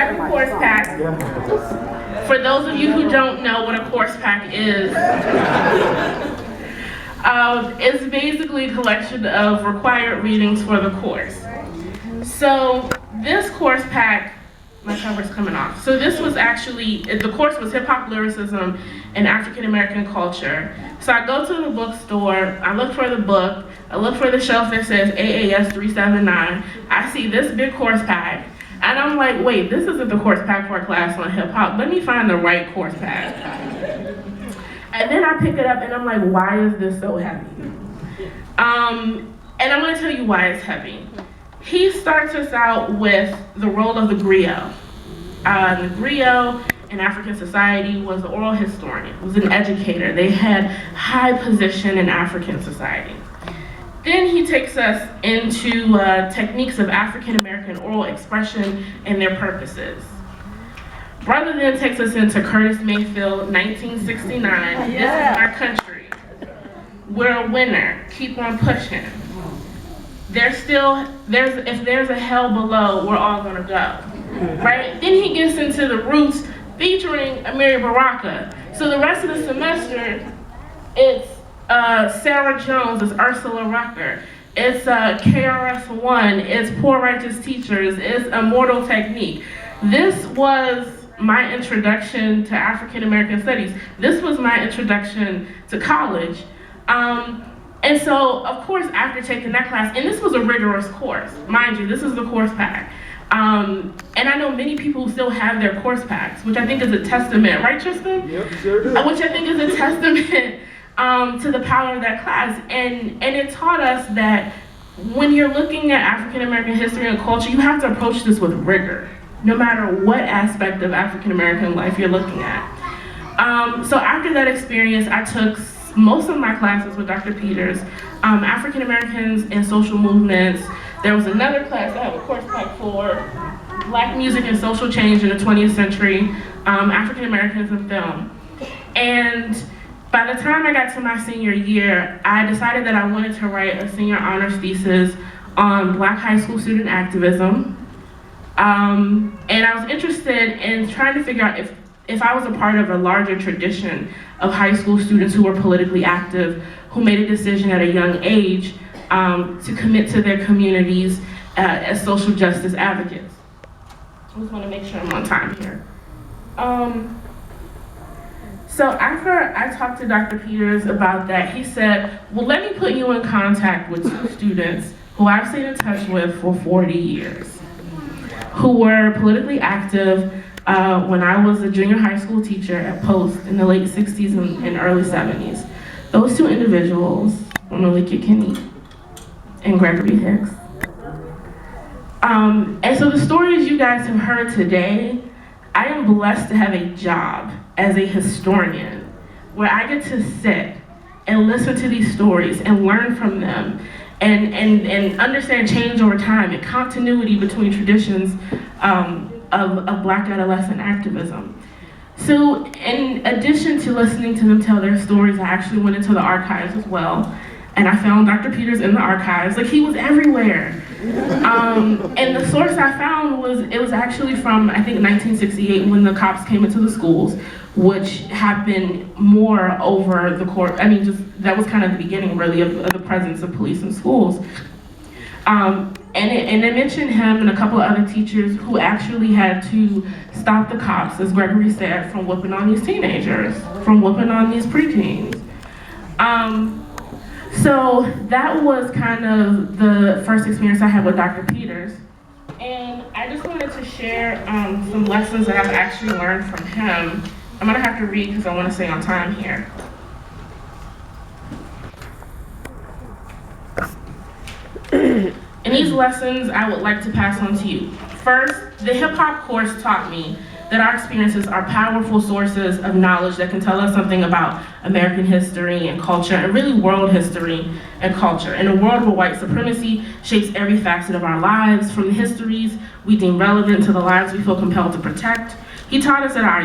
have a course pack. For those of you who don't know what a course pack is, it's basically a collection of required readings for the course. So this course pack, my cover's coming off. So this was actually, the course was hip hop lyricism and African American culture. So I go to the bookstore, I look for the book, I look for the shelf that says AAS 379. I see this big course pack, and I'm like, wait, this isn't the course pack for a class on hip hop. Let me find the right course pack. And then I pick it up and I'm like, why is this so heavy? And I'm gonna tell you why it's heavy. He starts us out with the role of the griot. The griot in African society was an oral historian, was an educator. They had high position in African society. Then he takes us into techniques of African American oral expression and their purposes. Brother then takes us into Curtis Mayfield, 1969. This is our country. We're a winner. Keep on pushing. If there's a hell below, we're all gonna go, right? Then he gets into the roots featuring Amiri Baraka. So the rest of the semester, it's Sarah Jones, it's Ursula Rucker, it's KRS-One, it's Poor Righteous Teachers, it's Immortal Technique. This was my introduction to African American studies. This was my introduction to college. And so, of course, after taking that class, and this was a rigorous course, mind you, this is the course pack. And I know many people who still have their course packs, which I think is a testament, right, Tristan? Yep, sure do. Which I think is a testament to the power of that class. And it taught us that when you're looking at African American history and culture, you have to approach this with rigor, no matter what aspect of African American life you're looking at. So after that experience, I took most of my classes with Dr. Peters, African Americans and social movements. There was another class I have a course pack for, Black music and social change in the 20th century, African Americans in film. And by the time I got to my senior year, I decided that I wanted to write a senior honors thesis on Black high school student activism. And I was interested in trying to figure out if I was a part of a larger tradition of high school students who were politically active, who made a decision at a young age to commit to their communities as social justice advocates. I just want to make sure I'm on time here. So after I talked to Dr. Peters about that, he said, well, let me put you in contact with two students who I've stayed in touch with for 40 years, who were politically active when I was a junior high school teacher at Post in the late 60s and early 70s. Those two individuals, Malika Kinney and Gregory Hicks. And so the stories you guys have heard today, I am blessed to have a job as a historian where I get to sit and listen to these stories and learn from them and understand change over time and continuity between traditions of Black adolescent activism. So in addition to listening to them tell their stories, I actually went into the archives as well. And I found Dr. Peters in the archives. Like, he was everywhere. And the source I found was actually from, I think, 1968 when the cops came into the schools, which happened more over the course. I mean, that was kind of the beginning, really, of the presence of police in schools. And it mentioned him and a couple of other teachers who actually had to stop the cops, as Gregory said, from whooping on these teenagers, from whooping on these preteens. So that was kind of the first experience I had with Dr. Peters. And I just wanted to share some lessons that I've actually learned from him. I'm gonna have to read because I want to stay on time here. And these lessons I would like to pass on to you. First, the hip hop course taught me that our experiences are powerful sources of knowledge that can tell us something about American history and culture, and really world history and culture. In a world where white supremacy shapes every facet of our lives, from the histories we deem relevant to the lives we feel compelled to protect, he taught us that our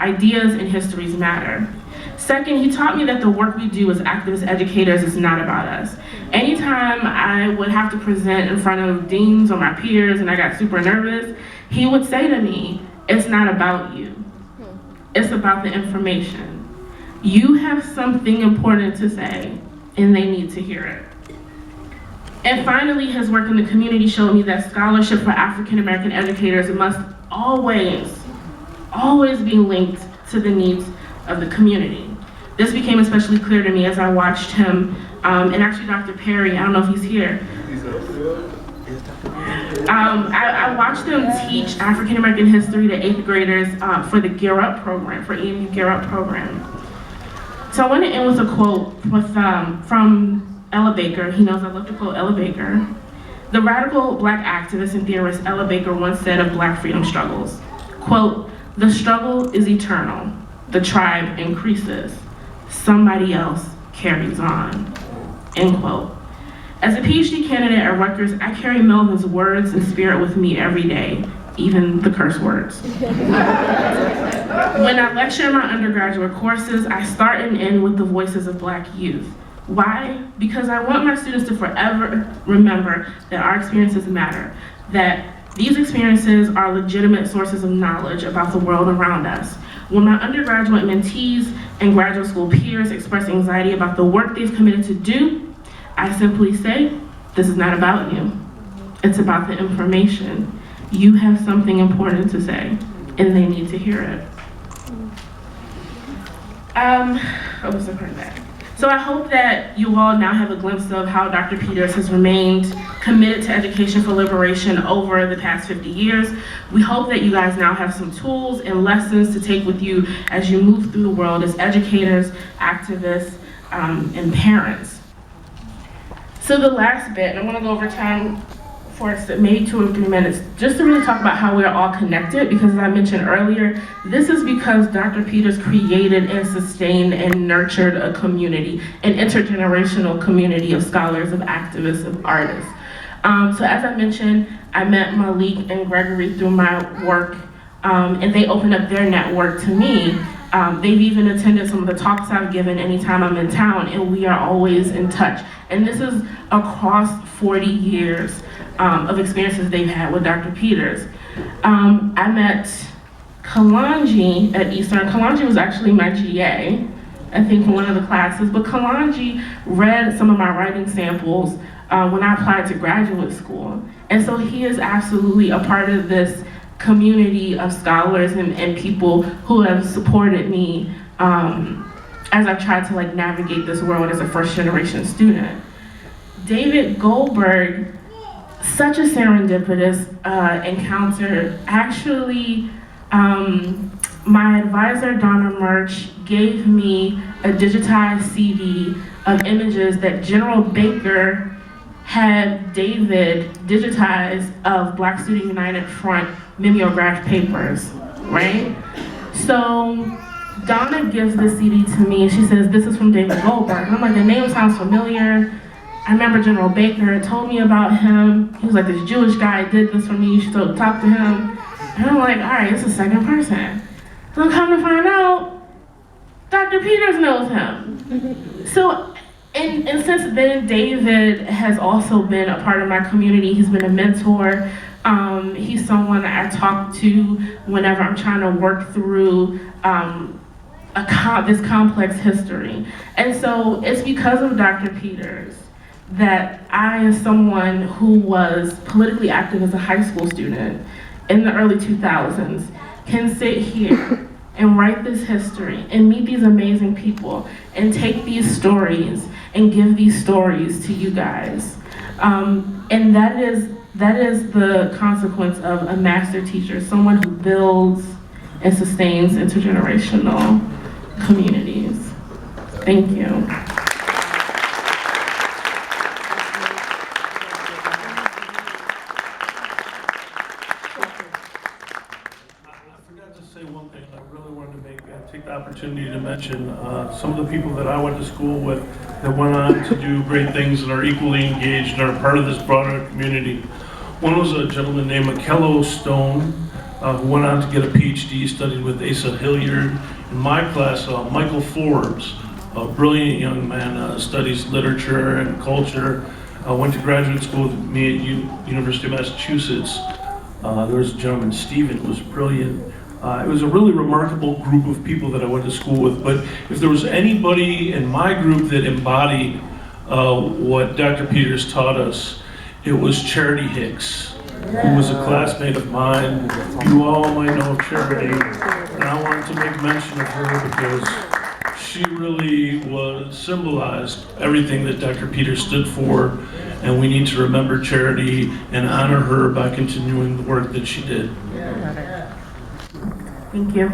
ideas and histories matter. Second, he taught me that the work we do as activist educators is not about us. Anytime I would have to present in front of deans or my peers and I got super nervous, he would say to me, it's not about you. It's about the information. You have something important to say, and they need to hear it. And finally, his work in the community showed me that scholarship for African American educators must always be linked to the needs of the community. This became especially clear to me as I watched him, and actually Dr. Perry, I don't know if he's here. I watched them teach African American history to 8th graders for the Gear Up program, for EMU Gear Up program. So I want to end with a quote from Ella Baker. He knows I love to quote Ella Baker. The radical Black activist and theorist Ella Baker once said of Black freedom struggles, quote, "The struggle is eternal. The tribe increases. Somebody else carries on," end quote. As a PhD candidate at Rutgers, I carry Melvin's words and spirit with me every day, even the curse words. When I lecture in my undergraduate courses, I start and end with the voices of Black youth. Why? Because I want my students to forever remember that our experiences matter, that these experiences are legitimate sources of knowledge about the world around us. When my undergraduate mentees and graduate school peers express anxiety about the work they've committed to do, I simply say, this is not about you. It's about the information. You have something important to say, and they need to hear it. So I hope that you all now have a glimpse of how Dr. Peters has remained committed to education for liberation over the past 50 years. We hope that you guys now have some tools and lessons to take with you as you move through the world as educators, activists, and parents. So the last bit, and I'm gonna go over time for maybe 2 or 3 minutes, just to really talk about how we're all connected, because as I mentioned earlier, this is because Dr. Peters created and sustained and nurtured a community, an intergenerational community of scholars, of activists, of artists. So as I mentioned, I met Malik and Gregory through my work, and they opened up their network to me. They've even attended some of the talks I've given anytime I'm in town, and we are always in touch. And this is across 40 years of experiences they've had with Dr. Peters. I met Kalanji at Eastern. Kalanji was actually my GA, I think, for one of the classes, but Kalanji read some of my writing samples when I applied to graduate school. And so he is absolutely a part of this community of scholars and people who have supported me as I've tried to navigate this world as a first-generation student. David Goldberg, such a serendipitous encounter. Actually, my advisor, Donna Murch, gave me a digitized CD of images that General Baker had David digitized of Black Student United Front mimeographed papers, right? So Donna gives the CD to me and she says, "This is from David Goldberg." And I'm like, the name sounds familiar. I remember General Baker told me about him. He was like, this Jewish guy did this for me, you should talk to him. And I'm like, all right, it's the second person. So come to find out, Dr. Peters knows him. So, and since then, David has also been a part of my community. He's been a mentor. He's someone that I talk to whenever I'm trying to work through this complex history. And so it's because of Dr. Peters that I, as someone who was politically active as a high school student in the early 2000s, can sit here and write this history and meet these amazing people and take these stories and give these stories to you guys. And that is the consequence of a master teacher, someone who builds and sustains intergenerational communities. Thank you. Take the opportunity to mention some of the people that I went to school with that went on to do great things and are equally engaged and are part of this broader community. One was a gentleman named Mikello Stone, who went on to get a Ph.D., studied with Asa Hilliard. In my class, Michael Forbes, a brilliant young man, studies literature and culture, went to graduate school with me at University of Massachusetts. There was a gentleman, Stephen, who was brilliant. It was a really remarkable group of people that I went to school with, but if there was anybody in my group that embodied what Dr. Peters taught us, it was Charity Hicks, who was a classmate of mine. You all might know of Charity, and I wanted to make mention of her because she really symbolized everything that Dr. Peters stood for, and we need to remember Charity and honor her by continuing the work that she did. Thank you.